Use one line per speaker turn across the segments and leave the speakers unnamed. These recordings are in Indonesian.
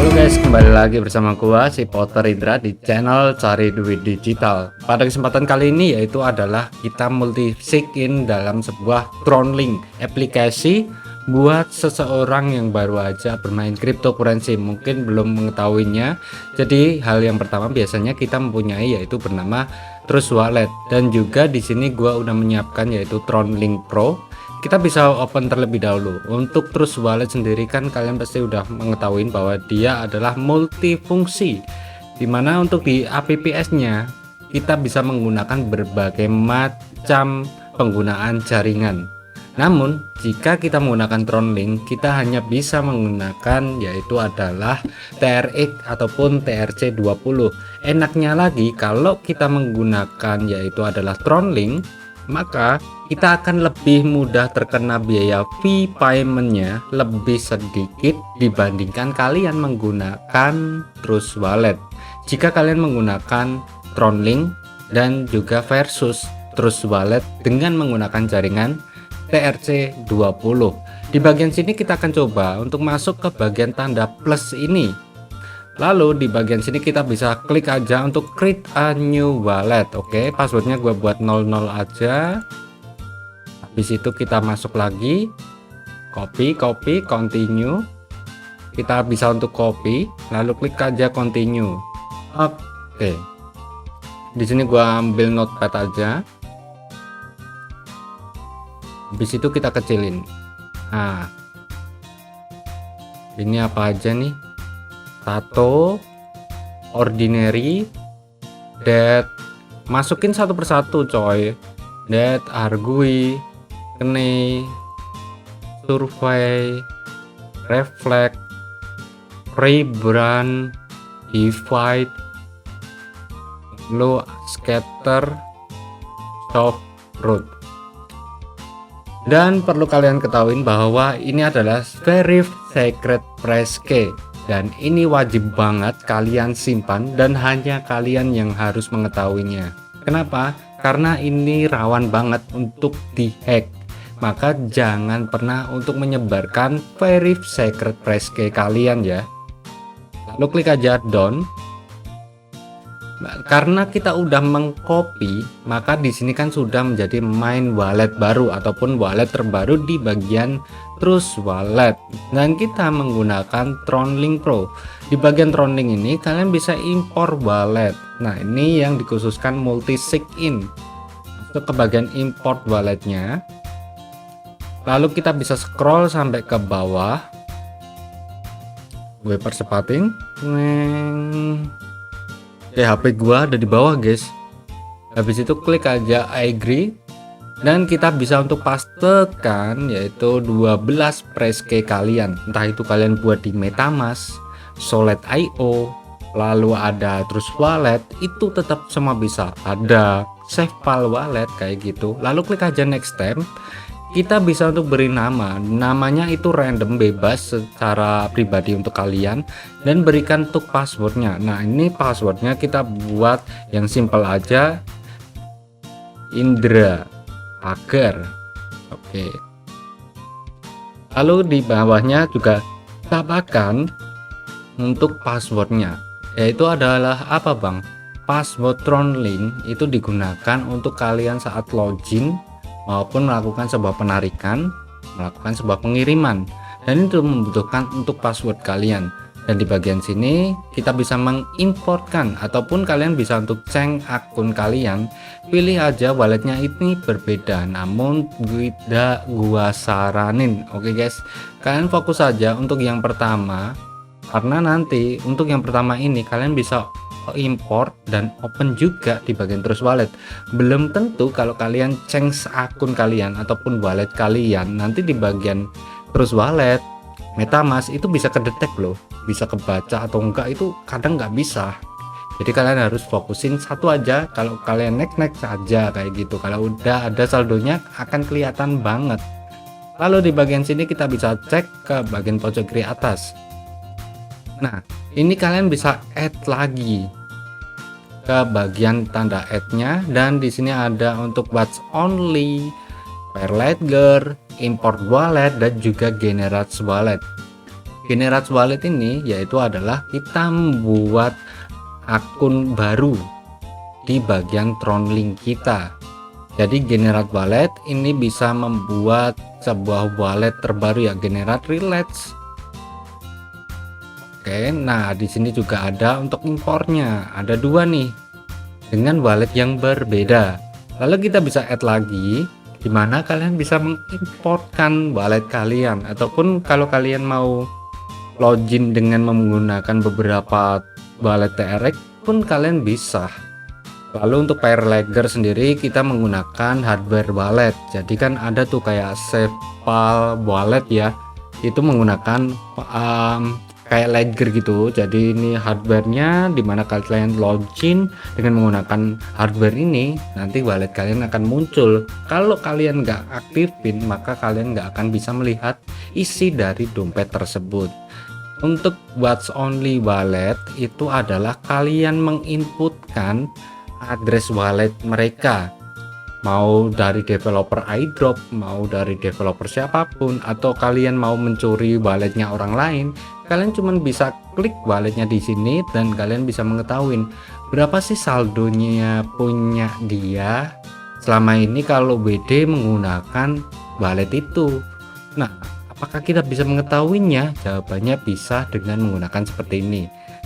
Halo guys, kembali lagi bersama gua si Potter Indra di channel Cari Duit Digital. Pada kesempatan kali ini yaitu adalah kita multi sign dalam sebuah Tronlink, aplikasi buat seseorang yang baru aja bermain cryptocurrency, mungkin belum mengetahuinya. Jadi hal yang pertama biasanya kita mempunyai yaitu bernama Trust Wallet, dan juga di sini gua udah menyiapkan yaitu Tronlink Pro. Kita bisa open terlebih dahulu. Untuk Trust Wallet sendiri kan kalian pasti udah mengetahui bahwa dia adalah multifungsi, dimana untuk di apps nya kita bisa menggunakan berbagai macam penggunaan jaringan. Namun jika kita menggunakan Tronlink, kita hanya bisa menggunakan yaitu adalah TRX ataupun TRC20. Enaknya lagi kalau kita menggunakan yaitu adalah Tronlink, maka kita akan lebih mudah terkena biaya fee paymentnya lebih sedikit dibandingkan kalian menggunakan Trust Wallet. Jika kalian menggunakan Tronlink dan juga versus Trust Wallet dengan menggunakan jaringan TRC20, di bagian sini kita akan coba untuk masuk ke bagian tanda plus ini. Lalu di bagian sini kita bisa klik aja untuk create a new wallet. Oke, passwordnya gue buat 00 aja. Habis itu kita masuk lagi, copy, continue. Kita bisa untuk copy, lalu klik aja continue. Oke, di sini gue ambil notepad aja. Habis itu kita kecilin. Nah, ini apa aja nih? Tato, ordinary, dead, masukin satu persatu coy. Dead, argui, kene, survey, reflect, rebrand, divide, low, scatter, soft root. Dan perlu kalian ketahui bahwa ini adalah very secret price key, dan ini wajib banget kalian simpan dan hanya kalian yang harus mengetahuinya. Kenapa? Karena ini rawan banget untuk dihack. Maka jangan pernah untuk menyebarkan very secret price key kalian ya. Lalu klik aja done. Karena kita udah mengcopy, maka di sini kan sudah menjadi main wallet baru ataupun wallet terbaru di bagian Trust Wallet, dan kita menggunakan Tronlink Pro. Di bagian Tronlink ini kalian bisa import wallet. Nah, ini yang dikhususkan multi sign. Masuk ke bagian import walletnya. Lalu kita bisa scroll sampai ke bawah. Gue percepatin. HP gua ada di bawah guys. Habis itu klik aja I agree, dan kita bisa untuk pastekan yaitu 12 price key kalian, entah itu kalian buat di MetaMask, Solid.io, lalu ada Trust Wallet, itu tetap semua bisa, ada SafePal Wallet kayak gitu. Lalu klik aja next step. Kita bisa untuk beri namanya itu random, bebas secara pribadi untuk kalian, dan berikan untuk passwordnya. Nah, ini passwordnya kita buat yang simple aja, Indra Agar. Oke, lalu di bawahnya juga tambahkan untuk passwordnya, yaitu adalah apa bang? Password Tronlink itu digunakan untuk kalian saat login maupun melakukan sebuah penarikan, melakukan sebuah pengiriman, dan itu membutuhkan untuk password kalian. Dan di bagian sini kita bisa mengimportkan ataupun kalian bisa untuk cek akun kalian, pilih aja walletnya ini berbeda, namun tidak gua saranin. Oke guys, kalian fokus aja untuk yang pertama, karena nanti untuk yang pertama ini kalian bisa import dan open juga di bagian Trust Wallet. Belum tentu kalau kalian change akun kalian ataupun wallet kalian, nanti di bagian Trust Wallet, MetaMask itu bisa kedetek loh, bisa kebaca atau enggak itu kadang nggak bisa. Jadi kalian harus fokusin satu aja. Kalau kalian next saja kayak gitu, kalau udah ada saldonya akan kelihatan banget. Lalu di bagian sini kita bisa cek ke bagian pojok kiri atas. Nah, ini kalian bisa add lagi ke bagian tanda add-nya, dan di sini ada untuk watch only, pair ledger, import wallet, dan juga generate wallet. Generate wallet ini yaitu adalah kita membuat akun baru di bagian Tronlink kita. Jadi generate wallet ini bisa membuat sebuah wallet terbaru ya, generate relax. Oke, nah di sini juga ada untuk impornya, ada dua nih dengan wallet yang berbeda. Lalu kita bisa add lagi, dimana kalian bisa mengimportkan wallet kalian, ataupun kalau kalian mau login dengan menggunakan beberapa wallet TRX pun kalian bisa. Lalu untuk pair ledger sendiri kita menggunakan hardware wallet. Jadi kan ada tuh kayak SafePal wallet ya, itu menggunakan kayak ledger gitu. Jadi ini hardwarenya, dimana kalian login dengan menggunakan hardware ini, nanti wallet kalian akan muncul. Kalau kalian nggak aktifin, maka kalian nggak akan bisa melihat isi dari dompet tersebut. Untuk watch only wallet itu adalah kalian menginputkan address wallet mereka, mau dari developer iDrop, mau dari developer siapapun, atau kalian mau mencuri walletnya orang lain, kalian cuma bisa klik walletnya di sini dan kalian bisa mengetahui berapa sih saldonya punya dia selama ini kalau WD menggunakan wallet itu. Nah, apakah kita bisa mengetahuinya? Jawabannya bisa dengan menggunakan seperti ini.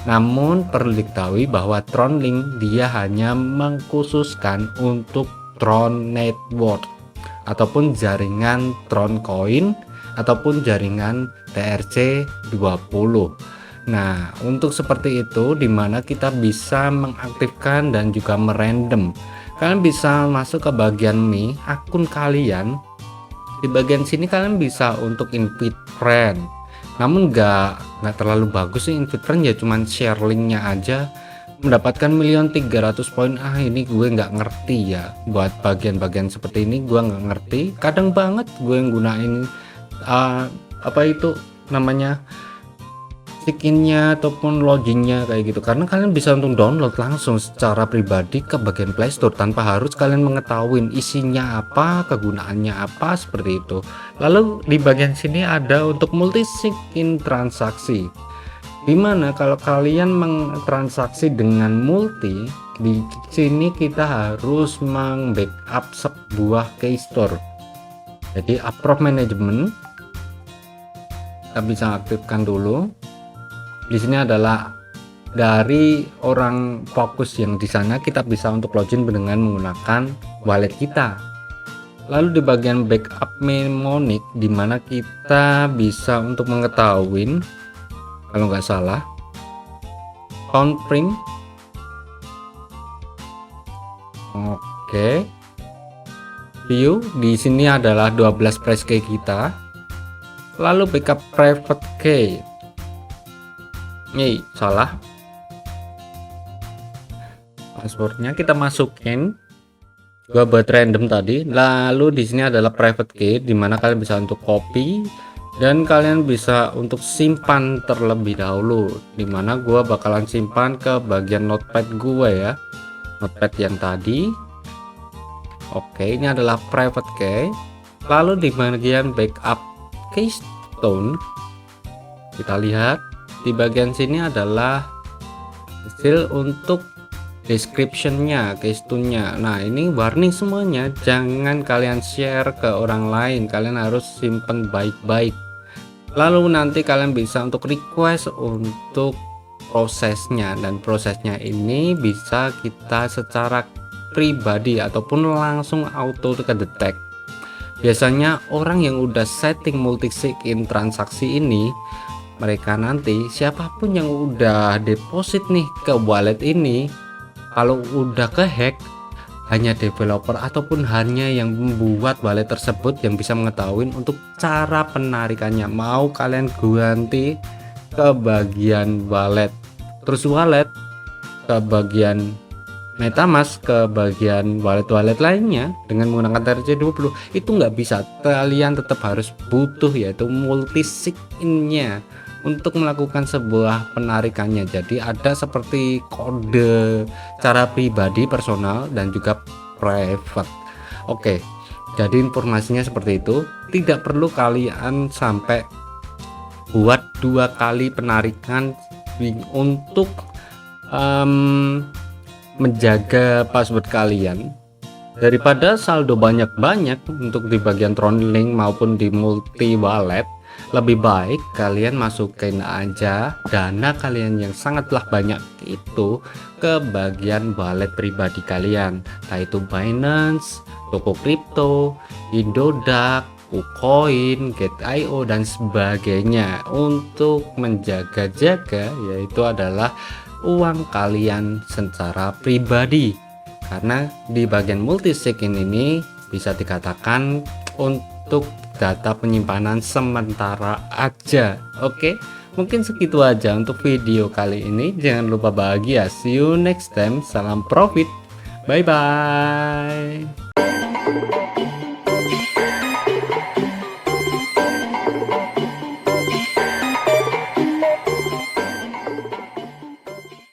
Namun perlu diketahui bahwa Tronlink dia hanya mengkhususkan untuk Tron Network ataupun jaringan Tron Coin ataupun jaringan TRC20. Nah, untuk seperti itu dimana kita bisa mengaktifkan dan juga merandom. Kalian bisa masuk ke bagian Mi, akun kalian. Di bagian sini kalian bisa untuk invite friend. Namun nggak terlalu bagus sih invite friend ya, cuman share linknya aja. Mendapatkan 1.300.000 poin, ini gue nggak ngerti ya. Buat bagian-bagian seperti ini gue nggak ngerti. Kadang banget gue gunain apa itu namanya skinnya ataupun loginnya kayak gitu, karena kalian bisa untuk download langsung secara pribadi ke bagian Playstore tanpa harus kalian mengetahui isinya apa, kegunaannya apa, seperti itu. Lalu di bagian sini ada untuk multisig in transaksi, dimana kalau kalian mentransaksi dengan multi, di sini kita harus meng-backup sebuah keystore. Jadi approve management kita bisa aktifkan dulu. Di sini adalah dari orang fokus yang di sana, kita bisa untuk login dengan menggunakan wallet kita. Lalu di bagian backup mnemonic, dimana kita bisa untuk mengetahui kalau nggak salah country. Oke, view di sini adalah 12 price key kita. Lalu backup private key, salah, passwordnya kita masukin, gua buat random tadi. Lalu di sini adalah private key, dimana kalian bisa untuk copy dan kalian bisa untuk simpan terlebih dahulu, dimana gua bakalan simpan ke bagian notepad gua ya, notepad yang tadi. Oke, ini adalah private key. Lalu di bagian backup keystone, kita lihat di bagian sini adalah hasil untuk descriptionnya, keystone-nya. Nah, ini warning semuanya, jangan kalian share ke orang lain, kalian harus simpan baik-baik. Lalu nanti kalian bisa untuk request untuk prosesnya, dan prosesnya ini bisa kita secara pribadi ataupun langsung auto detect. Biasanya orang yang udah setting multisig in transaksi ini, mereka nanti siapapun yang udah deposit nih ke wallet ini, kalau udah ke hack, hanya developer ataupun hanya yang membuat wallet tersebut yang bisa mengetahui untuk cara penarikannya. Mau kalian ganti ke bagian wallet, terus wallet ke bagian MetaMask, ke bagian wallet-wallet lainnya dengan menggunakan TRC20, itu nggak bisa. Kalian tetap harus butuh yaitu multisig in-nya untuk melakukan sebuah penarikannya. Jadi ada seperti kode cara pribadi, personal, dan juga private. Oke, jadi informasinya seperti itu. Tidak perlu kalian sampai buat 2 kali penarikan untuk menjaga password kalian. Daripada saldo banyak-banyak untuk di bagian Tronlink maupun di multi wallet, lebih baik kalian masukin aja dana kalian yang sangatlah banyak itu ke bagian wallet pribadi kalian, yaitu Binance, Toko Kripto, Indodax, KuCoin, Gate.io dan sebagainya, untuk menjaga-jaga yaitu adalah uang kalian secara pribadi. Karena di bagian multisig ini bisa dikatakan untuk data penyimpanan sementara aja. Oke, mungkin segitu aja untuk video kali ini. Jangan lupa bahagia. See you next time. Salam profit. Bye bye.